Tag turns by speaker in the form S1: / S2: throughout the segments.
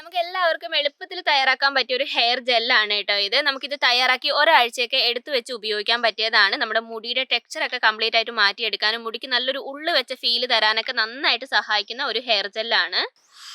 S1: നമുക്ക് എല്ലാവർക്കും എളുപ്പത്തിൽ തയ്യാറാക്കാൻ പറ്റിയ ഒരു ഹെയർ ജെല്ലാണ് കേട്ടോ ഇത്. നമുക്കിത് തയ്യാറാക്കി ഒരാഴ്ചയൊക്കെ എടുത്തു വെച്ച് ഉപയോഗിക്കാൻ പറ്റിയതാണ്. നമ്മുടെ മുടിയുടെ ടെക്സ്ചറൊക്കെ കംപ്ലീറ്റ് ആയിട്ട് മാറ്റിയെടുക്കാനും മുടിക്ക് നല്ലൊരു ഉള്ളു വെച്ച ഫീല് തരാനൊക്കെ നന്നായിട്ട് സഹായിക്കുന്ന ഒരു ഹെയർ ജെല്ലാണ്.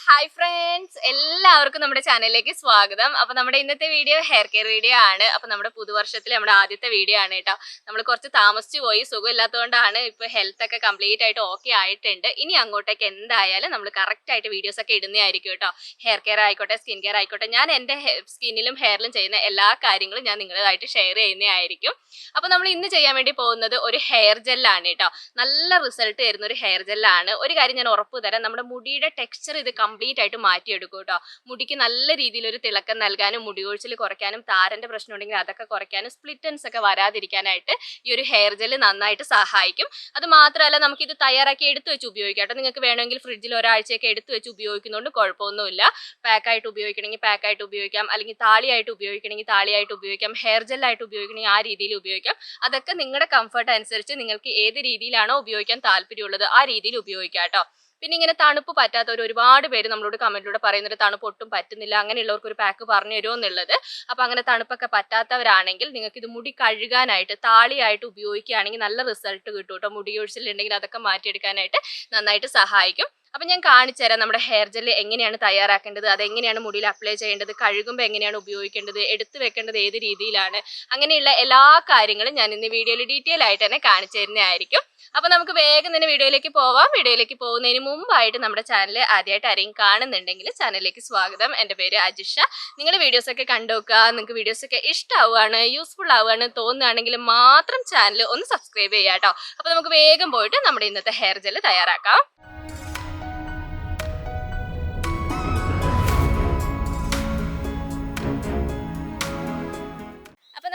S1: ഹായ് ഫ്രണ്ട്സ്, എല്ലാവർക്കും നമ്മുടെ ചാനലിലേക്ക് സ്വാഗതം. അപ്പോൾ നമ്മുടെ ഇന്നത്തെ വീഡിയോ ഹെയർ കെയർ വീഡിയോ ആണ്. അപ്പോൾ നമ്മുടെ പുതുവർഷത്തിൽ നമ്മുടെ ആദ്യത്തെ വീഡിയോ ആണ് കേട്ടോ. നമ്മൾ കുറച്ച് താമസിച്ചു പോയി, സുഖമില്ലാത്തതുകൊണ്ടാണ്. ഇപ്പോൾ ഹെൽത്ത് ഒക്കെ കംപ്ലീറ്റ് ആയിട്ട് ഓക്കെ ആയിട്ടുണ്ട്. ഇനി അങ്ങോട്ടേക്ക് എന്തായാലും നമ്മൾ കറക്റ്റായിട്ട് വീഡിയോസ് ഒക്കെ ഇടുന്നതായിരിക്കും കേട്ടോ. ഹെയർ കെയർ ആയിക്കോട്ടെ, സ്കിൻ കെയർ ആയിക്കോട്ടെ, ഞാൻ എൻ്റെ സ്കിന്നിലും ഹെയറിലും ചെയ്യുന്ന എല്ലാ കാര്യങ്ങളും ഞാൻ നിങ്ങളുമായിട്ട് ഷെയർ ചെയ്യുന്നതായിരിക്കും. അപ്പോൾ നമ്മൾ ഇന്ന് ചെയ്യാൻ വേണ്ടി പോകുന്നത് ഒരു ഹെയർ ജെല്ലാണ് കേട്ടോ. നല്ല റിസൾട്ട് തരുന്ന ഒരു ഹെയർ ജെല്ലാണ്. ഒരു കാര്യം ഞാൻ ഉറപ്പ് തരാം, നമ്മുടെ മുടിയുടെ ടെക്സ്ചർ ഇത് കംപ്ലീറ്റ് ആയിട്ട് മാറ്റിയെടുക്കും കേട്ടോ. മുടിക്ക് നല്ല രീതിയിൽ ഒരു തിളക്കം നൽകാനും മുടി കൊഴിച്ചിൽ കുറയ്ക്കാനും താരന്റെ പ്രശ്നം ഉണ്ടെങ്കിൽ അതൊക്കെ കുറയ്ക്കാനും സ്പ്ലിറ്റൻസ് ഒക്കെ വരാതിരിക്കാനായിട്ട് ഈ ഒരു ഹെയർ ജെല്ല് നന്നായിട്ട് സഹായിക്കും. അത് മാത്രമല്ല, നമുക്കിത് തയ്യാറാക്കി എടുത്തു വെച്ച് ഉപയോഗിക്കാം കേട്ടോ. നിങ്ങൾക്ക് വേണമെങ്കിൽ ഫ്രിഡ്ജിൽ ഒരാഴ്ചയൊക്കെ എടുത്തു വെച്ച് ഉപയോഗിക്കുന്നതുകൊണ്ട് കുഴപ്പമൊന്നുമില്ല. പാക്കായിട്ട് ഉപയോഗിക്കണമെങ്കിൽ പാക്കായിട്ട് ഉപയോഗിക്കാം, അല്ലെങ്കിൽ താളിയായിട്ട് ഉപയോഗിക്കണമെങ്കിൽ താളിയായിട്ട് ഉപയോഗിക്കാം, ഹെയർ ജെല്ലായിട്ട് ഉപയോഗിക്കണമെങ്കിൽ ആ രീതിയിൽ ഉപയോഗിക്കാം. അതൊക്കെ നിങ്ങളുടെ കംഫർട്ട് അനുസരിച്ച് നിങ്ങൾക്ക് ഏത് രീതിയിലാണോ ഉപയോഗിക്കാൻ താല്പര്യമുള്ളത് ആ രീതിയിൽ ഉപയോഗിക്കാം കേട്ടോ. പിന്നെ ഇങ്ങനെ തണുപ്പ് പറ്റാത്തവർ ഒരുപാട് പേര് നമ്മളോട് കമന്റിലൂടെ പറയുന്നത് തണുപ്പ് ഒട്ടും പറ്റുന്നില്ല, അങ്ങനെയുള്ളവർക്ക് ഒരു പാക്ക് പറഞ്ഞു തരുമോ എന്നുള്ളത്. അപ്പോൾ അങ്ങനെ തണുപ്പൊക്കെ പറ്റാത്തവരാണെങ്കിൽ നിങ്ങൾക്ക് ഇത് മുടി കഴുകാനായിട്ട് താളിയായിട്ട് ഉപയോഗിക്കുകയാണെങ്കിൽ നല്ല റിസൾട്ട് കിട്ടും കേട്ടോ. മുടി ഒഴിച്ചിലുണ്ടെങ്കിൽ അതൊക്കെ മാറ്റിയെടുക്കാനായിട്ട് നന്നായിട്ട് സഹായിക്കും. അപ്പം ഞാൻ കാണിച്ചു തരാം നമ്മുടെ ഹെയർ ജെല്ല് എങ്ങനെയാണ് തയ്യാറാക്കേണ്ടത്, അതെങ്ങനെയാണ് മുടിയിൽ അപ്ലൈ ചെയ്യേണ്ടത്, കഴുകുമ്പോൾ എങ്ങനെയാണ് ഉപയോഗിക്കേണ്ടത്, എടുത്തു വെക്കേണ്ടത് ഏത് രീതിയിലാണ്, അങ്ങനെയുള്ള എല്ലാ കാര്യങ്ങളും ഞാൻ ഇന്ന് വീഡിയോയിൽ ഡീറ്റെയിൽ ആയിട്ട് തന്നെ കാണിച്ചു തരുന്നതായിരിക്കും. അപ്പോൾ നമുക്ക് വേഗം തന്നെ വീഡിയോയിലേക്ക് പോവാം. വീഡിയോയിലേക്ക് പോകുന്നതിന് മുമ്പായിട്ട് നമ്മുടെ ചാനൽ ആദ്യമായിട്ട് ആരെയും കാണുന്നുണ്ടെങ്കിൽ ചാനലിലേക്ക് സ്വാഗതം. എൻ്റെ പേര് അജിഷ. നിങ്ങൾ വീഡിയോസൊക്കെ കണ്ടുനോക്കുക. നിങ്ങൾക്ക് വീഡിയോസൊക്കെ ഇഷ്ടമാവുകയാണ്, യൂസ്ഫുൾ ആവുകയാണ് തോന്നുകയാണെങ്കിൽ മാത്രം ചാനൽ ഒന്ന് സബ്സ്ക്രൈബ് ചെയ്യാം കേട്ടോ. അപ്പോൾ നമുക്ക് വേഗം പോയിട്ട് നമ്മുടെ ഇന്നത്തെ ഹെയർ ജെല്ല് തയ്യാറാക്കാം.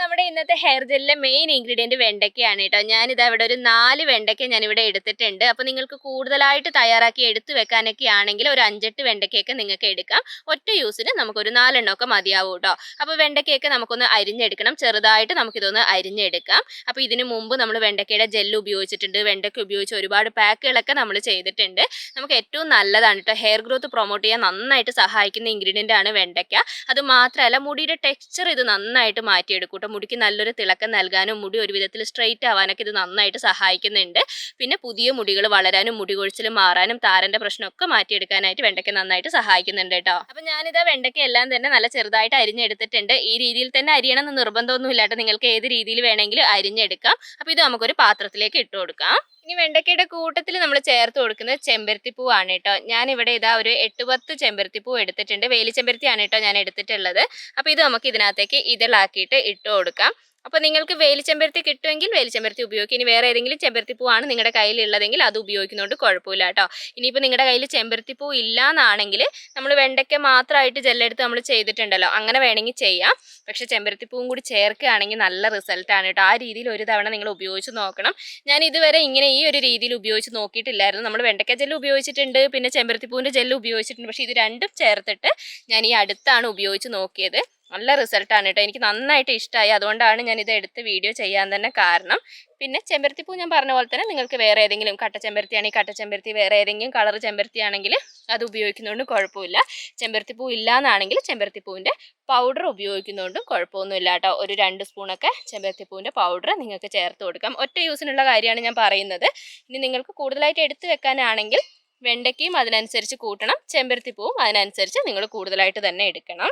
S1: നമ്മുടെ ഇന്നത്തെ ഹെയർ ജെല്ലിലെ മെയിൻ ഇൻഗ്രീഡിയൻറ്റ് വെണ്ടയ്ക്കയാണ് കേട്ടോ. ഞാനിത് ഇവിടെ ഒരു 4 വെണ്ടയ്ക്ക ഞാനിവിടെ എടുത്തിട്ടുണ്ട്. അപ്പോൾ നിങ്ങൾക്ക് കൂടുതലായിട്ട് തയ്യാറാക്കി എടുത്തു വെക്കാനൊക്കെ ആണെങ്കിൽ ഒരു 5-8 വെണ്ടയ്ക്കയൊക്കെ നിങ്ങൾക്ക് എടുക്കാം. ഒറ്റ യൂസിന് നമുക്കൊരു 4 എണ്ണമൊക്കെ മതിയാവും കേട്ടോ. അപ്പോൾ വെണ്ടയ്ക്കയൊക്കെ നമുക്കൊന്ന് അരിഞ്ഞെടുക്കണം. ചെറുതായിട്ട് നമുക്കിതൊന്ന് അരിഞ്ഞെടുക്കാം. അപ്പോൾ ഇതിനു മുമ്പ് നമ്മൾ വെണ്ടയ്ക്കയുടെ ജെല്ല് ഉപയോഗിച്ചിട്ടുണ്ട്, വെണ്ടയ്ക്ക ഉപയോഗിച്ച് ഒരുപാട് പാക്കുകളൊക്കെ നമ്മൾ ചെയ്തിട്ടുണ്ട്. നമുക്ക് ഏറ്റവും നല്ലതാണ് കേട്ടോ. ഹെയർ ഗ്രോത്ത് പ്രൊമോട്ട് ചെയ്യാൻ നന്നായിട്ട് സഹായിക്കുന്ന ഇൻഗ്രീഡിയൻ്റ് ആണ് വെണ്ടയ്ക്ക. അത് മാത്രമല്ല മുടിയുടെ ടെക്സ്ചർ ഇത് നന്നായിട്ട് മാറ്റിയെടുക്കും കേട്ടോ. മുടിക്ക് നല്ലൊരു തിളക്കം നൽകാനും മുടി ഒരു വിധത്തിൽ സ്ട്രെയിറ്റ് ആവാനൊക്കെ ഇത് നന്നായിട്ട് സഹായിക്കുന്നുണ്ട്. പിന്നെ പുതിയ മുടികൾ വളരാനും മുടി കൊഴിച്ചിൽ മാറാനും താരന്റെ പ്രശ്നമൊക്കെ മാറ്റിയെടുക്കാനായിട്ട് വെണ്ടയ്ക്ക നന്നായിട്ട് സഹായിക്കുന്നുണ്ട് കേട്ടോ. അപ്പം ഞാനിത് വെണ്ടയ്ക്ക എല്ലാം തന്നെ നല്ല ചെറുതായിട്ട് അരിഞ്ഞെടുത്തിട്ടുണ്ട്. ഈ രീതിയിൽ തന്നെ അരിയണം എന്ന് നിർബന്ധമൊന്നുമില്ല കേട്ടോ. നിങ്ങൾക്ക് ഏത് രീതിയിൽ വേണമെങ്കിലും അരിഞ്ഞെടുക്കാം. അപ്പോൾ ഇത് നമുക്കൊരു പാത്രത്തിലേക്ക് ഇട്ട് കൊടുക്കാം. ഇനി വെണ്ടയ്ക്കയുടെ കൂട്ടത്തിൽ നമ്മൾ ചേർത്ത് കൊടുക്കുന്നത് ചെമ്പരത്തിപ്പൂവാണ് കേട്ടോ. ഞാനിവിടെ ഇതാ ഒരു 8-10 ചെമ്പരത്തിപ്പൂ എടുത്തിട്ടുണ്ട്. വേലി ചെമ്പരത്തിയാണ് കേട്ടോ ഞാൻ എടുത്തിട്ടുള്ളത്. അപ്പോൾ ഇത് നമുക്ക് ഇതിനകത്തേക്ക് ഇതളാക്കിയിട്ട് ഇട്ട് കൊടുക്കാം. അപ്പോൾ നിങ്ങൾക്ക് വേലിച്ചെമ്പരത്തി കിട്ടുമെങ്കിൽ വേലിച്ചെമ്പരത്തി ഉപയോഗിക്കും. ഇനി വേറെ ഏതെങ്കിലും ചെമ്പരത്തിപ്പൂവാണ് നിങ്ങളുടെ കയ്യിലുള്ളതെങ്കിൽ അത് ഉപയോഗിക്കുന്നതുകൊണ്ട് കുഴപ്പമില്ല കേട്ടോ. ഇനിയിപ്പോൾ നിങ്ങളുടെ കയ്യിൽ ചെമ്പരത്തിപ്പൂ ഇല്ല എന്നാണെങ്കിൽ നമ്മൾ വെണ്ടയ്ക്ക മാത്രമായിട്ട് ജെല്ലെടുത്ത് നമ്മൾ ചെയ്തിട്ടുണ്ടല്ലോ, അങ്ങനെ വേണമെങ്കിൽ ചെയ്യാം. പക്ഷേ ചെമ്പരത്തിപ്പൂവും കൂടി ചേർക്കുകയാണെങ്കിൽ നല്ല റിസൾട്ടാണ് കേട്ടോ. ആ രീതിയിൽ ഒരു തവണ നിങ്ങൾ ഉപയോഗിച്ച് നോക്കണം. ഞാൻ ഇതുവരെ ഇങ്ങനെ ഈ ഒരു രീതിയിൽ ഉപയോഗിച്ച് നോക്കിയിട്ടില്ലായിരുന്നു. നമ്മൾ വെണ്ടയ്ക്ക ജെല്ല് ഉപയോഗിച്ചിട്ടുണ്ട്, പിന്നെ ചെമ്പരത്തിപ്പൂവിൻ്റെ ജെല്ല് ഉപയോഗിച്ചിട്ടുണ്ട്. പക്ഷേ ഇത് രണ്ടും ചേർത്തിട്ട് ഞാൻ ഈ അടുത്താണ് ഉപയോഗിച്ച് നോക്കിയത്. നല്ല റിസൾട്ടാണ് കേട്ടോ. എനിക്ക് നന്നായിട്ട് ഇഷ്ടമായി. അതുകൊണ്ടാണ് ഞാൻ ഇത് എടുത്ത് വീഡിയോ ചെയ്യാൻ തന്നെ കാരണം. പിന്നെ ചെമ്പരത്തിപ്പൂ ഞാൻ പറഞ്ഞ പോലെ തന്നെ നിങ്ങൾക്ക് വേറെ ഏതെങ്കിലും കട്ട ചെമ്പരത്തിയാണെങ്കിൽ കട്ട ചെമ്പരത്തി, വേറെ ഏതെങ്കിലും കളർ ചെമ്പരത്തി ആണെങ്കിൽ അത് ഉപയോഗിക്കുന്നതുകൊണ്ട് കുഴപ്പമില്ല. ചെമ്പരത്തിപ്പൂ ഇല്ലയെന്നാണെങ്കിൽ ചെമ്പരത്തിപ്പൂവിൻ്റെ പൗഡർ ഉപയോഗിക്കുന്നതുകൊണ്ടും കുഴപ്പമൊന്നുമില്ല കേട്ടോ. ഒരു 2 സ്പൂണൊക്കെ ചെമ്പരത്തിപ്പൂവിൻ്റെ പൗഡർ നിങ്ങൾക്ക് ചേർത്ത് കൊടുക്കാം. ഒറ്റ യൂസിനുള്ള കാര്യമാണ് ഞാൻ പറയുന്നത്. ഇനി നിങ്ങൾക്ക് കൂടുതലായിട്ട് എടുത്തു വെക്കാനാണെങ്കിൽ വെണ്ടയ്ക്കയും അതിനനുസരിച്ച് കൂട്ടണം, ചെമ്പരത്തിപ്പൂവും അതിനനുസരിച്ച് നിങ്ങൾ കൂടുതലായിട്ട് തന്നെ എടുക്കണം.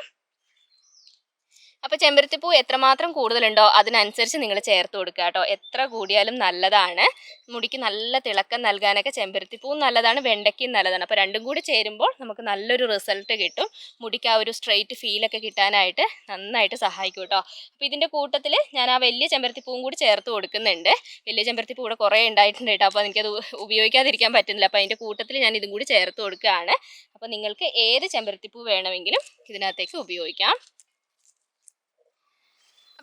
S1: അപ്പോൾ ചെമ്പരത്തിപ്പൂ എത്രമാത്രം കൂടുതലുണ്ടോ അതിനനുസരിച്ച് നിങ്ങൾ ചേർത്ത് കൊടുക്കുക കേട്ടോ. എത്ര കൂടിയാലും നല്ലതാണ്. മുടിക്ക് നല്ല തിളക്കം നൽകാനൊക്കെ ചെമ്പരത്തിപ്പൂ നല്ലതാണ്, വെണ്ടയ്ക്കയും നല്ലതാണ്. അപ്പോൾ രണ്ടും കൂടി ചേരുമ്പോൾ നമുക്ക് നല്ലൊരു റിസൾട്ട് കിട്ടും. മുടിക്ക് ആ ഒരു സ്ട്രെയിറ്റ് ഫീലൊക്കെ കിട്ടാനായിട്ട് നന്നായിട്ട് സഹായിക്കും കേട്ടോ. അപ്പോൾ ഇതിൻ്റെ കൂട്ടത്തിൽ ഞാൻ ആ വലിയ ചെമ്പരത്തിപ്പൂവും കൂടി ചേർത്ത് കൊടുക്കുന്നുണ്ട്. വലിയ ചെമ്പരത്തിപ്പൂ കൂടെ കുറേ ഉണ്ടായിട്ടുണ്ട് കേട്ടോ. അപ്പോൾ എനിക്കത് ഉപയോഗിക്കാതിരിക്കാൻ പറ്റുന്നില്ല. അപ്പോൾ അതിൻ്റെ കൂട്ടത്തിൽ ഞാൻ ഇതും കൂടി ചേർത്ത് കൊടുക്കുകയാണ്. അപ്പോൾ നിങ്ങൾക്ക് ഏത് ചെമ്പരത്തിപ്പൂ വേണമെങ്കിലും ഇതിനകത്തേക്ക് ഉപയോഗിക്കാം.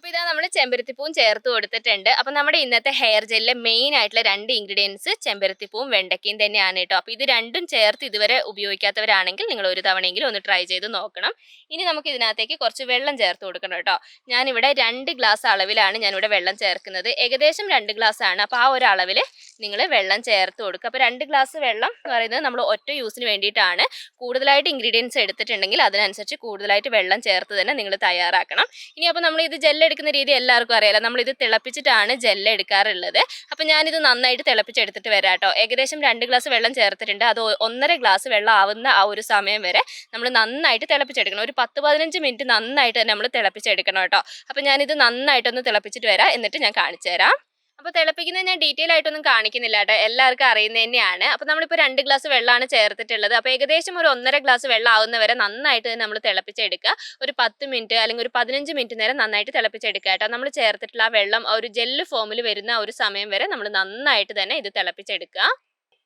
S1: അപ്പോൾ ഇതാ നമ്മൾ ചെമ്പരത്തിപ്പൂവും ചേർത്ത് കൊടുത്തിട്ടുണ്ട്. അപ്പോൾ നമ്മുടെ ഇന്നത്തെ ഹെയർ ജെല്ലിലെ മെയിൻ ആയിട്ടുള്ള 2 ഇൻഗ്രീഡിയൻസ് ചെമ്പരത്തിപ്പൂവും വെണ്ടക്കയും തന്നെയാണ് കേട്ടോ. അപ്പോൾ ഇത് രണ്ടും ചേർത്ത് ഇതുവരെ ഉപയോഗിക്കാത്തവരാണെങ്കിൽ നിങ്ങൾ ഒരു തവണയെങ്കിലും ഒന്ന് ട്രൈ ചെയ്ത് നോക്കണം. ഇനി നമുക്ക് ഇതിനകത്തേക്ക് കുറച്ച് വെള്ളം ചേർത്ത് കൊടുക്കണം കേട്ടോ. ഞാനിവിടെ 2 ഗ്ലാസ് അളവിലാണ് ഞാനിവിടെ വെള്ളം ചേർക്കുന്നത്. ഏകദേശം 2 ഗ്ലാസ് ആണ്. അപ്പോൾ ആ ഒരു അളവിൽ നിങ്ങൾ വെള്ളം ചേർത്ത് കൊടുക്കുക. അപ്പോൾ 2 ഗ്ലാസ് വെള്ളം എന്ന് പറയുന്നത് നമ്മൾ ഒറ്റ യൂസിന് വേണ്ടിയിട്ടാണ്. കൂടുതലായിട്ട് ഇൻഗ്രീഡിയൻസ് എടുത്തിട്ടുണ്ടെങ്കിൽ അതിനനുസരിച്ച് കൂടുതലായിട്ട് വെള്ളം ചേർത്ത് തന്നെ നിങ്ങൾ തയ്യാറാക്കണം. ഇനി അപ്പോൾ നമ്മൾ ഇത് ജെല്ല് എടുക്കുന്ന രീതി എല്ലാവർക്കും അറിയാലോ. നമ്മളിത് തിളപ്പിച്ചിട്ടാണ് ജെല്ല് എടുക്കാറുള്ളത്. അപ്പോൾ ഞാനിത് നന്നായിട്ട് തിളപ്പിച്ചെടുത്തിട്ട് വരാം കേട്ടോ. ഏകദേശം 2 ഗ്ലാസ് വെള്ളം ചേർത്തിട്ടുണ്ട്. അത് 1.5 ഗ്ലാസ് വെള്ളം ആവുന്ന ആ ഒരു സമയം വരെ നമ്മൾ നന്നായിട്ട് തിളപ്പിച്ചെടുക്കണം. ഒരു 10-15 മിനിറ്റ് നന്നായിട്ട് തന്നെ നമ്മൾ തിളപ്പിച്ചെടുക്കണം കേട്ടോ. അപ്പോൾ ഞാനിത് നന്നായിട്ടൊന്ന് തിളപ്പിച്ചിട്ട് വരാം, എന്നിട്ട് ഞാൻ കാണിച്ചു തരാം. അപ്പോൾ തിളപ്പിക്കുന്നത് ഞാൻ ഡീറ്റെയിൽ ആയിട്ടൊന്നും കാണിക്കുന്നില്ല കേട്ടോ, എല്ലാവർക്കും അറിയുന്നത് തന്നെയാണ്. അപ്പോൾ നമ്മളിപ്പോൾ 2 ഗ്ലാസ് വെള്ളമാണ് ചേർത്തിട്ടുള്ളത്. അപ്പോൾ ഏകദേശം ഒരു 1.5 ഗ്ലാസ് വെള്ളം ആവുന്നവരെ നന്നായിട്ട് തന്നെ നമ്മൾ തിളപ്പിച്ചെടുക്കുക. ഒരു 10 മിനിറ്റ് അല്ലെങ്കിൽ ഒരു 15 മിനിറ്റ് നേരം നന്നായിട്ട് തിളപ്പിച്ചെടുക്കുക കേട്ടോ. നമ്മൾ ചേർത്തിട്ടുള്ള ആ വെള്ളം ഒരു ജെല്ല് ഫോമിൽ വരുന്ന ഒരു സമയം വരെ നമ്മൾ നന്നായിട്ട് തന്നെ ഇത് തിളപ്പിച്ചെടുക്കുക.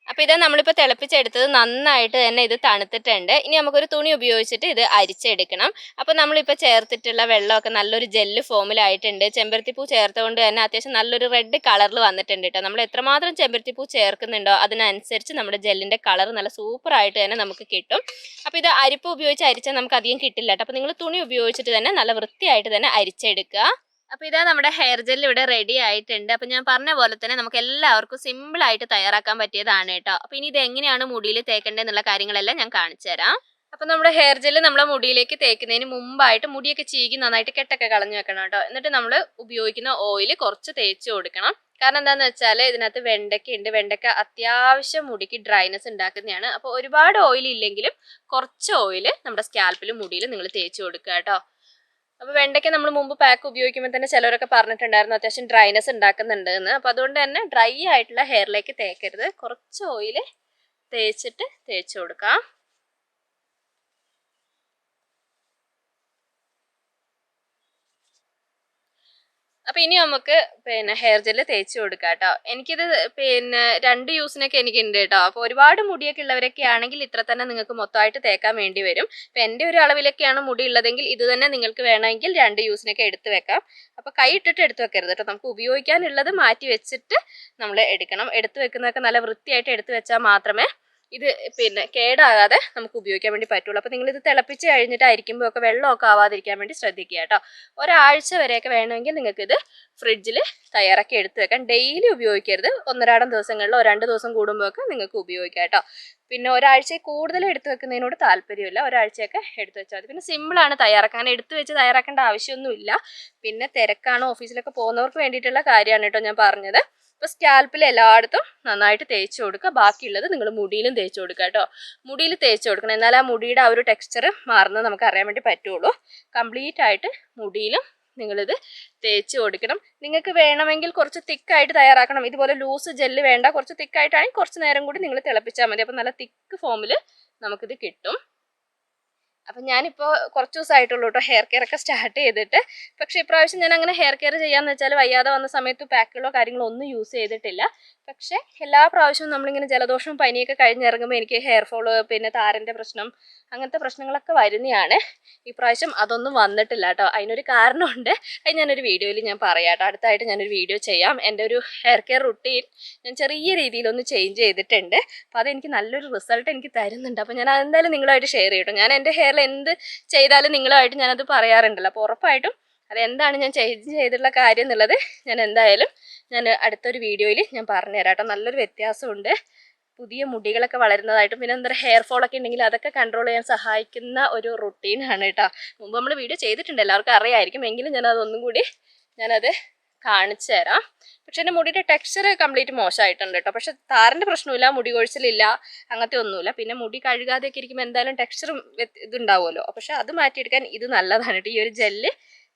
S1: അപ്പോൾ ഇത് നമ്മളിപ്പോൾ തിളപ്പിച്ചെടുത്തത് നന്നായിട്ട് തന്നെ ഇത് തണുത്തിട്ടുണ്ട്. ഇനി നമുക്കൊരു തുണി ഉപയോഗിച്ചിട്ട് ഇത് അരിച്ചെടുക്കണം. അപ്പോൾ നമ്മളിപ്പോൾ ചേർത്തിട്ടുള്ള വെള്ളമൊക്കെ നല്ലൊരു ജെല്ല് ഫോമിലായിട്ടുണ്ട്. ചെമ്പരത്തിപ്പൂ ചേർത്തുകൊണ്ട് തന്നെ അത്യാവശ്യം നല്ലൊരു റെഡ് കളറിൽ വന്നിട്ടുണ്ട് കേട്ടോ. നമ്മൾ എത്രമാത്രം ചെമ്പരത്തിപ്പൂ ചേർക്കുന്നുണ്ടോ അതിനനുസരിച്ച് നമ്മുടെ ജെല്ലിൻ്റെ കളർ നല്ല സൂപ്പറായിട്ട് തന്നെ നമുക്ക് കിട്ടും. അപ്പോൾ ഇത് അരിപ്പ് ഉപയോഗിച്ച് അരിച്ചാൽ നമുക്ക് അധികം കിട്ടില്ല കേട്ടോ. അപ്പോൾ നിങ്ങൾ തുണി ഉപയോഗിച്ചിട്ട് തന്നെ നല്ല വൃത്തിയായിട്ട് തന്നെ അരിച്ചെടുക്കുക. അപ്പോൾ ഇതാ നമ്മുടെ ഹെയർ ജെൽ ഇവിടെ റെഡി ആയിട്ടുണ്ട്. അപ്പോൾ ഞാൻ പറഞ്ഞ പോലെ തന്നെ നമുക്ക് എല്ലാവർക്കും സിമ്പിളായിട്ട് തയ്യാറാക്കാൻ പറ്റിയതാണ് കേട്ടോ. അപ്പോൾ ഇനി ഇത് എങ്ങനെയാണ് മുടിയിൽ തേക്കേണ്ടത് എന്നുള്ള കാര്യങ്ങളെല്ലാം ഞാൻ കാണിച്ചു തരാം. അപ്പോൾ നമ്മുടെ ഹെയർ ജെല്ല് നമ്മുടെ മുടിയിലേക്ക് തേക്കുന്നതിന് മുമ്പായിട്ട് മുടിയൊക്കെ ചീകി നന്നായിട്ട് കെട്ടൊക്കെ കളഞ്ഞു വെക്കണം കേട്ടോ. എന്നിട്ട് നമ്മൾ ഉപയോഗിക്കുന്ന ഓയിൽ കുറച്ച് തേച്ച് കൊടുക്കണം. കാരണം എന്താണെന്ന് വെച്ചാൽ ഇതിനകത്ത് വെണ്ടയ്ക്ക ഉണ്ട്. വെണ്ടയ്ക്ക അത്യാവശ്യം മുടിക്ക് ഡ്രൈനെസ് ഉണ്ടാക്കുന്നതാണ്. അപ്പോൾ ഒരുപാട് ഓയിൽ ഇല്ലെങ്കിലും കുറച്ച് ഓയിൽ നമ്മുടെ സ്കാൽപ്പിലും മുടിയിലും നിങ്ങൾ തേച്ച് കൊടുക്കുക കേട്ടോ. അപ്പോൾ വെണ്ടയ്ക്ക നമ്മൾ മുമ്പ് പാക്ക് ഉപയോഗിക്കുമ്പോൾ തന്നെ ചിലരൊക്കെ പറഞ്ഞിട്ടുണ്ടായിരുന്നു അത്യാവശ്യം ഡ്രൈനെസ് ഉണ്ടാക്കുന്നുണ്ട് എന്ന്. അപ്പോൾ അതുകൊണ്ട് തന്നെ ഡ്രൈ ആയിട്ടുള്ള ഹെയറിലേക്ക് തേക്കരുത്. കുറച്ച് ഓയിൽ തേച്ച് കൊടുക്കാം. അപ്പോൾ ഇനി നമുക്ക് ഹെയർ ജെല്ല് തേച്ച് കൊടുക്കാം കേട്ടോ. എനിക്കിത് 2 യൂസിനൊക്കെ എനിക്കുണ്ട് കേട്ടോ. അപ്പോൾ ഒരുപാട് മുടിയൊക്കെ ഉള്ളവരൊക്കെ ആണെങ്കിൽ ഇത്ര തന്നെ നിങ്ങൾക്ക് മൊത്തമായിട്ട് തേക്കാൻ വേണ്ടി വരും. അപ്പോൾ എൻ്റെ ഒരു അളവിലൊക്കെയാണ് മുടി ഉള്ളതെങ്കിൽ ഇത് തന്നെ നിങ്ങൾക്ക് വേണമെങ്കിൽ 2 യൂസിനൊക്കെ എടുത്ത് വെക്കാം. അപ്പോൾ കൈ ഇട്ടിട്ട് എടുത്ത് വെക്കരുത് കേട്ടോ. നമുക്ക് ഉപയോഗിക്കാനുള്ളത് മാറ്റി വെച്ചിട്ട് നമ്മൾ എടുക്കണം. എടുത്ത് വെക്കുന്നതൊക്കെ നല്ല വൃത്തിയായിട്ട് എടുത്ത് വെച്ചാൽ മാത്രമേ ഇത് കേടാകാതെ നമുക്ക് ഉപയോഗിക്കാൻ വേണ്ടി പറ്റുള്ളൂ. അപ്പോൾ നിങ്ങളിത് തിളപ്പിച്ച് കഴിഞ്ഞിട്ടായിരിക്കുമ്പോൾ ഒക്കെ വെള്ളമൊക്കെ ആവാതിരിക്കാൻ വേണ്ടി ശ്രദ്ധിക്കുക കേട്ടോ. ഒരാഴ്ച വരെയൊക്കെ വേണമെങ്കിൽ നിങ്ങൾക്കിത് ഫ്രിഡ്ജിൽ തയ്യാറാക്കി എടുത്ത് വെക്കാം. ഡെയിലി ഉപയോഗിക്കരുത്. 1-2 ദിവസങ്ങളിലോ 2 ദിവസം കൂടുമ്പോഴൊക്കെ നിങ്ങൾക്ക് ഉപയോഗിക്കാം കേട്ടോ. പിന്നെ ഒരാഴ്ചയിൽ കൂടുതൽ എടുത്ത് വെക്കുന്നതിനോട് താല്പര്യമില്ല. ഒരാഴ്ചയൊക്കെ എടുത്ത് വെച്ചാൽ മതി. പിന്നെ സിമ്പിളാണ് തയ്യാറാക്കാൻ. എടുത്ത് വെച്ച് തയ്യാറാക്കേണ്ട ആവശ്യമൊന്നുമില്ല. പിന്നെ തിരക്കാണ്, ഓഫീസിലൊക്കെ പോകുന്നവർക്ക് വേണ്ടിയിട്ടുള്ള കാര്യമാണ് കേട്ടോ ഞാൻ പറഞ്ഞത്. അപ്പോൾ സ്കാൽപ്പിൽ എല്ലായിടത്തും നന്നായിട്ട് തേച്ച് കൊടുക്കുക. ബാക്കിയുള്ളത് നിങ്ങൾ മുടിയിലും തേച്ച് കൊടുക്കുക കേട്ടോ. മുടിയിൽ തേച്ച് കൊടുക്കണം. എന്നാൽ ആ മുടിയുടെ ആ ഒരു ടെക്സ്ചർ മാറുന്നത് നമുക്ക് അറിയാൻ വേണ്ടി പറ്റുള്ളൂ. കംപ്ലീറ്റ് ആയിട്ട് മുടിയിലും നിങ്ങളിത് തേച്ച് കൊടുക്കണം. നിങ്ങൾക്ക് വേണമെങ്കിൽ കുറച്ച് തിക്കായിട്ട് തയ്യാറാക്കണം. ഇതുപോലെ ലൂസ് ജെല്ല് വേണ്ട. കുറച്ച് തിക്കായിട്ടാണെങ്കിൽ കുറച്ച് നേരം കൂടി നിങ്ങൾ തിളപ്പിച്ചാൽ മതി. അപ്പോൾ നല്ല തിക്ക് ഫോമിൽ നമുക്കിത് കിട്ടും. അപ്പം ഞാനിപ്പോൾ കുറച്ച് ദിവസമായിട്ടുള്ളൂ കേട്ടോ ഹെയർ കെയർ ഒക്കെ സ്റ്റാർട്ട് ചെയ്തിട്ട്. പക്ഷേ ഇപ്രാവശ്യം ഞാൻ അങ്ങനെ ഹെയർ കെയർ ചെയ്യാമെന്ന് വെച്ചാൽ വയ്യാതെ വന്ന സമയത്ത് പാക്കുകളോ കാര്യങ്ങളോ ഒന്നും യൂസ് ചെയ്തിട്ടില്ല. പക്ഷേ എല്ലാ പ്രാവശ്യവും നമ്മളിങ്ങനെ ജലദോഷവും പനിയൊക്കെ കഴിഞ്ഞിറങ്ങുമ്പോൾ എനിക്ക് ഹെയർ ഫോള്, പിന്നെ താരൻ്റെ പ്രശ്നം, അങ്ങനത്തെ പ്രശ്നങ്ങളൊക്കെ വരുന്നതാണ്. ഇപ്രാവശ്യം അതൊന്നും വന്നിട്ടില്ല കേട്ടോ. അതിനൊരു കാരണമുണ്ട്. അത് ഞാനൊരു വീഡിയോയിൽ ഞാൻ പറയാം കേട്ടോ. അടുത്തായിട്ട് ഞാനൊരു വീഡിയോ ചെയ്യാം. എൻ്റെ ഒരു ഹെയർ കെയർ റുട്ടീൻ ഞാൻ ചെറിയ രീതിയിലൊന്ന് ചേഞ്ച് ചെയ്തിട്ടുണ്ട്. അപ്പോൾ അതെനിക്ക് നല്ലൊരു റിസൾട്ട് എനിക്ക് തരുന്നുണ്ട്. അപ്പോൾ ഞാൻ അതെന്തായാലും നിങ്ങളുമായിട്ട് ഷെയർ ചെയ്യട്ടോ. ഞാൻ എൻ്റെ ഹെയറിൽ എന്ത് ചെയ്താലും നിങ്ങളുമായിട്ട് ഞാനത് പറയാറുണ്ടല്ലോ. അപ്പോൾ ഉറപ്പായിട്ടും അതെന്താണ് ഞാൻ ചേഞ്ച് ചെയ്തിട്ടുള്ള കാര്യം എന്നുള്ളത് ഞാൻ അടുത്തൊരു വീഡിയോയിൽ ഞാൻ പറഞ്ഞുതരാം കേട്ടോ. നല്ലൊരു വ്യത്യാസമുണ്ട്. പുതിയ മുടികളൊക്കെ വളരുന്നതായിട്ടും പിന്നെ എന്താ ഹെയർ ഫോളൊക്കെ ഉണ്ടെങ്കിൽ അതൊക്കെ കൺട്രോൾ ചെയ്യാൻ സഹായിക്കുന്ന ഒരു റുട്ടീനാണ് കേട്ടോ. മുമ്പ് നമ്മൾ വീഡിയോ ചെയ്തിട്ടുണ്ട്, എല്ലാവർക്കും അറിയാമായിരിക്കും. എങ്കിലും ഞാനതൊന്നും കൂടി കാണിച്ചു തരാം. പക്ഷെ എൻ്റെ മുടിയുടെ ടെക്സ്ചർ കംപ്ലീറ്റ് മോശമായിട്ടുണ്ട് കേട്ടോ. പക്ഷെ താരൻ്റെ പ്രശ്നമില്ല, മുടി കൊഴിച്ചിലില്ല, അങ്ങനത്തെ ഒന്നുമില്ല. പിന്നെ മുടി കഴുകാതെയൊക്കെ ഇരിക്കുമ്പോൾ എന്തായാലും ടെക്സ്ചറും ഇതുണ്ടാവുമല്ലോ. പക്ഷെ അത് മാറ്റിയെടുക്കാൻ ഇത് നല്ലതാണ് കേട്ടോ. ഈ ഒരു ജെല്ല്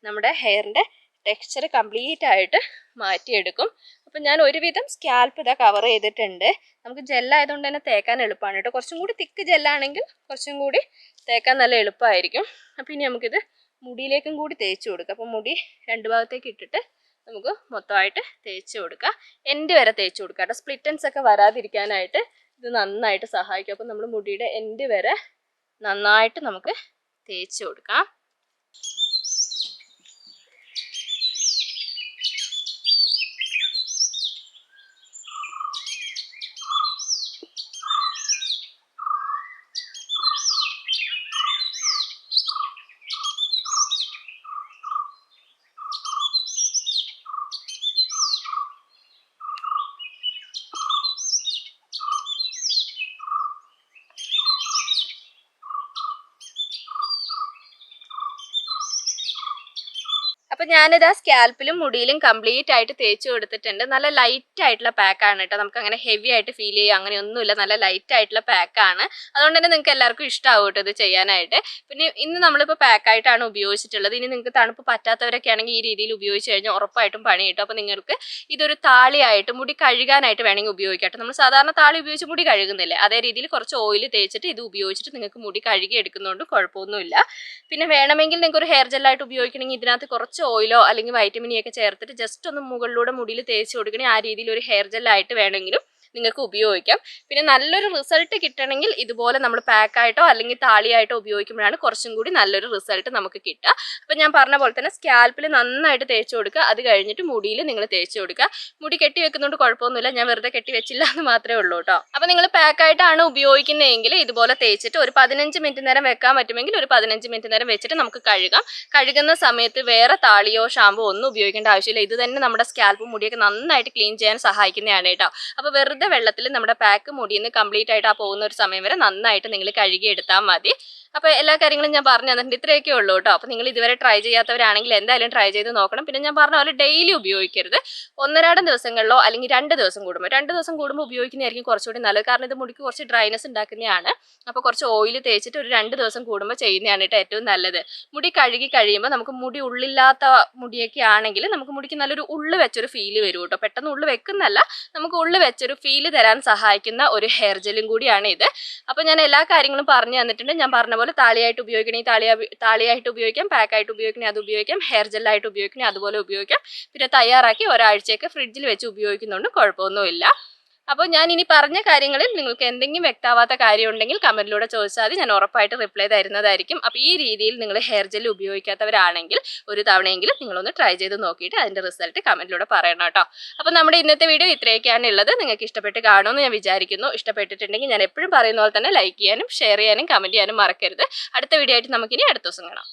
S1: നമ്മുടെ ഹെയറിൻ്റെ ടെക്സ്ചർ കംപ്ലീറ്റ് ആയിട്ട് മാറ്റിയെടുക്കും. അപ്പം ഞാൻ ഒരുവിധം സ്കാൽപ്പ് ഇതാ കവർ ചെയ്തിട്ടുണ്ട്. നമുക്ക് ജെല്ലായതുകൊണ്ട് തന്നെ തേക്കാൻ എളുപ്പമാണ് കേട്ടോ. കുറച്ചും കൂടി തിക്ക് ജെല്ലാണെങ്കിൽ കുറച്ചും കൂടി തേക്കാൻ നല്ല എളുപ്പമായിരിക്കും. അപ്പം ഇനി നമുക്കിത് മുടിയിലേക്കും കൂടി തേച്ച് കൊടുക്കാം. അപ്പോൾ മുടി 2 ഭാഗത്തേക്ക് ഇട്ടിട്ട് നമുക്ക് മൊത്തമായിട്ട് തേച്ച് കൊടുക്കാം. എൻഡ് വരെ തേച്ച് കൊടുക്കാം കേട്ടോ. സ്പ്ലിറ്റൻസ് ഒക്കെ വരാതിരിക്കാനായിട്ട് ഇത് നന്നായിട്ട് സഹായിക്കും. അപ്പോൾ നമ്മൾ മുടിയുടെ എൻഡ് വരെ നന്നായിട്ട് നമുക്ക് തേച്ച് കൊടുക്കാം. അപ്പോൾ ഞാനിത് സ്കാൽപ്പിലും മുടിയിലും കംപ്ലീറ്റ് ആയിട്ട് തേച്ച് കൊടുത്തിട്ടുണ്ട്. നല്ല ലൈറ്റ് ആയിട്ടുള്ള പാക്കാണ് കേട്ടോ. നമുക്ക് അങ്ങനെ ഹെവി ആയിട്ട് ഫീൽ ചെയ്യുക അങ്ങനെയൊന്നുമില്ല. നല്ല ലൈറ്റ് ആയിട്ടുള്ള പാക്കാണ്. അതുകൊണ്ട് തന്നെ നിങ്ങൾക്ക് എല്ലാവർക്കും ഇഷ്ടമാവും കേട്ടോ ഇത് ചെയ്യാനായിട്ട്. പിന്നെ ഇന്ന് നമ്മളിപ്പോൾ പാക്കായിട്ടാണ് ഉപയോഗിച്ചിട്ടുള്ളത്. ഇനി നിങ്ങൾക്ക് തണുപ്പ് പറ്റാത്തവരൊക്കെ ആണെങ്കിൽ ഈ രീതിയിൽ ഉപയോഗിച്ച് കഴിഞ്ഞാൽ ഉറപ്പായിട്ടും പണി കിട്ടും. അപ്പോൾ നിങ്ങൾക്ക് ഇതൊരു താളിയായിട്ട് മുടി കഴുകാനായിട്ട് വേണമെങ്കിൽ ഉപയോഗിക്കാം കേട്ടോ. നമ്മൾ സാധാരണ താളി ഉപയോഗിച്ച് മുടി കഴുകുന്നില്ലേ, അതേ രീതിയിൽ കുറച്ച് ഓയിൽ തേച്ചിട്ട് ഇത് ഉപയോഗിച്ചിട്ട് നിങ്ങൾക്ക് മുടി കഴുകി എടുക്കുന്നതുകൊണ്ട് കുഴപ്പമൊന്നുമില്ല. പിന്നെ വേണമെങ്കിൽ നിങ്ങൾക്ക് ഒരു ഹെയർ ജെല്ലായിട്ട് ഉപയോഗിക്കണമെങ്കിൽ ഇതിനകത്ത് കുറച്ച് ഓയിലോ അല്ലെങ്കിൽ വൈറ്റമിൻ ഒക്കെ ചേർത്തിട്ട് ജസ്റ്റ് ഒന്ന് മുകളിലൂടെ മുടിയിൽ തേച്ച് കൊടുക്കണേ. ആ രീതിയിൽ ഒരു ഹെയർ ജെല്ലായിട്ട് വേണമെങ്കിലും നിങ്ങൾക്ക് ഉപയോഗിക്കാം. പിന്നെ നല്ലൊരു റിസൾട്ട് കിട്ടണമെങ്കിൽ ഇതുപോലെ നമ്മൾ പാക്കായിട്ടോ അല്ലെങ്കിൽ താളിയായിട്ടോ ഉപയോഗിക്കുമ്പോഴാണ് കുറച്ചും കൂടി നല്ലൊരു റിസൾട്ട് നമുക്ക് കിട്ടുക. അപ്പം ഞാൻ പറഞ്ഞ പോലെ തന്നെ സ്കാൽപ്പിൽ നന്നായിട്ട് തേച്ച് കൊടുക്കുക. അത് കഴിഞ്ഞിട്ട് മുടിയിൽ നിങ്ങൾ തേച്ച് കൊടുക്കുക. മുടി കെട്ടി വെക്കുന്നതുകൊണ്ട് കുഴപ്പമൊന്നുമില്ല, ഞാൻ വെറുതെ കെട്ടി വെച്ചില്ല എന്ന് മാത്രമേ ഉള്ളൂ കേട്ടോ. അപ്പോൾ നിങ്ങൾ പാക്കായിട്ടാണ് ഉപയോഗിക്കുന്നതെങ്കിൽ ഇതുപോലെ തേച്ചിട്ട് ഒരു 15 മിനിറ്റ് നേരം വെക്കാൻ പറ്റുമെങ്കിൽ ഒരു 15 മിനിറ്റ് നേരം വെച്ചിട്ട് നമുക്ക് കഴുകാം. കഴുകുന്ന സമയത്ത് വേറെ താളിയോ ഷാമ്പോ ഒന്നും ഉപയോഗിക്കേണ്ട ആവശ്യമില്ല. ഇത് തന്നെ നമ്മുടെ സ്കാൽപ്പും മുടിയൊക്കെ നന്നായിട്ട് ക്ലീൻ ചെയ്യാൻ സഹായിക്കുന്നതാണ് കേട്ടോ. അപ്പോൾ വെറുതെ വെള്ളത്തിൽ നമ്മുടെ പാക്ക് മുടിയിൽ നിന്ന് കംപ്ലീറ്റ് ആയിട്ട് ആ പോകുന്ന ഒരു സമയം വരെ നന്നായിട്ട് നിങ്ങൾ കഴുകി എടുത്താൽ മതി. അപ്പോൾ എല്ലാ കാര്യങ്ങളും ഞാൻ പറഞ്ഞു തന്നിട്ടുണ്ട്. ഇത്രയൊക്കെ ഉള്ളൂ കേട്ടോ. അപ്പോൾ നിങ്ങൾ ഇതുവരെ ട്രൈ ചെയ്യാത്തവരാണെങ്കിൽ എന്തായാലും ട്രൈ ചെയ്ത് നോക്കണം. പിന്നെ ഞാൻ പറഞ്ഞ പോലെ ഡെയിലി ഉപയോഗിക്കരുത്. ഒന്നരാടം ദിവസങ്ങളിലോ അല്ലെങ്കിൽ 2 ദിവസം കൂടുമ്പോൾ 2 ദിവസം കൂടുമ്പോൾ ഉപയോഗിക്കുന്നതായിരിക്കും കുറച്ചുകൂടി നല്ലത്. കാരണം ഇത് മുടിക്ക് കുറച്ച് ഡ്രൈനെസ് ഉണ്ടാക്കുന്നതാണ്. അപ്പോൾ കുറച്ച് ഓയിൽ തേച്ചിട്ട് ഒരു 2 ദിവസം കൂടുമ്പോൾ ചെയ്യുന്നതാണ് കേട്ടോ ഏറ്റവും നല്ലത്. മുടി കഴുകി കഴിയുമ്പോൾ നമുക്ക് മുടി ഉള്ളില്ലാത്ത മുടിയൊക്കെ ആണെങ്കിൽ നമുക്ക് മുടിക്ക് നല്ലൊരു ഉള്ളു വെച്ചൊരു ഫീല് വരും കേട്ടോ. പെട്ടെന്ന് ഉള്ളു വെക്കുന്നല്ല, നമുക്ക് ഉള്ളു വെച്ചൊരു ഫീല് തരാൻ സഹായിക്കുന്ന ഒരു ഹെയർ ജെല്ലും കൂടിയാണ് ഇത്. അപ്പോൾ ഞാൻ എല്ലാ കാര്യങ്ങളും പറഞ്ഞു തന്നിട്ടുണ്ട്. ഞാൻ പറഞ്ഞ പോലെ താളിയായിട്ട് ഉപയോഗിക്കണമെങ്കിൽ താളിയായിട്ട് ഉപയോഗിക്കാം, പാക്കായിട്ട് ഉപയോഗിക്കണേ അത് ഉപയോഗിക്കാം, ഹെയർ ജെല്ലായിട്ട് ഉപയോഗിക്കണേ അതുപോലെ ഉപയോഗിക്കാം. പിന്നെ തയ്യാറാക്കി ഒരാഴ്ചയൊക്കെ ഫ്രിഡ്ജിൽ വെച്ച് ഉപയോഗിക്കുന്നതുകൊണ്ട് കുഴപ്പമൊന്നുമില്ല. അപ്പോൾ ഞാൻ ഇനി പറഞ്ഞ കാര്യങ്ങളിൽ നിങ്ങൾക്ക് എന്തെങ്കിലും വ്യക്തമാവാത്ത കാര്യം ഉണ്ടെങ്കിൽ കമൻറ്റിലൂടെ ചോദിച്ചാൽ മതി, ഞാൻ ഉറപ്പായിട്ട് റിപ്ലൈ തരുന്നതായിരിക്കും. അപ്പോൾ ഈ രീതിയിൽ നിങ്ങൾ ഹെയർ ജെൽ ഉപയോഗിക്കാത്തവരാണെങ്കിൽ ഒരു തവണയെങ്കിലും നിങ്ങളൊന്ന് ട്രൈ ചെയ്ത് നോക്കിയിട്ട് അതിൻ്റെ റിസൾട്ട് കമൻറ്റിലൂടെ പറയണം കേട്ടോ. അപ്പോൾ നമ്മുടെ ഇന്നത്തെ വീഡിയോ ഇത്രയൊക്കെയാണ് ഉള്ളത്. നിങ്ങൾക്ക് ഇഷ്ടപ്പെട്ട് കാണുമെന്ന് ഞാൻ വിചാരിക്കുന്നു. ഇഷ്ടപ്പെട്ടിട്ടുണ്ടെങ്കിൽ ഞാൻ എപ്പോഴും പറയുന്ന പോലെ തന്നെ ലൈക്ക് ചെയ്യാനും ഷെയർ ചെയ്യാനും കമൻറ്റ് ചെയ്യാനും മറക്കരുത്. അടുത്ത വീഡിയോ ആയിട്ട് നമുക്കിനി അടുത്ത ദിവസം കാണാം.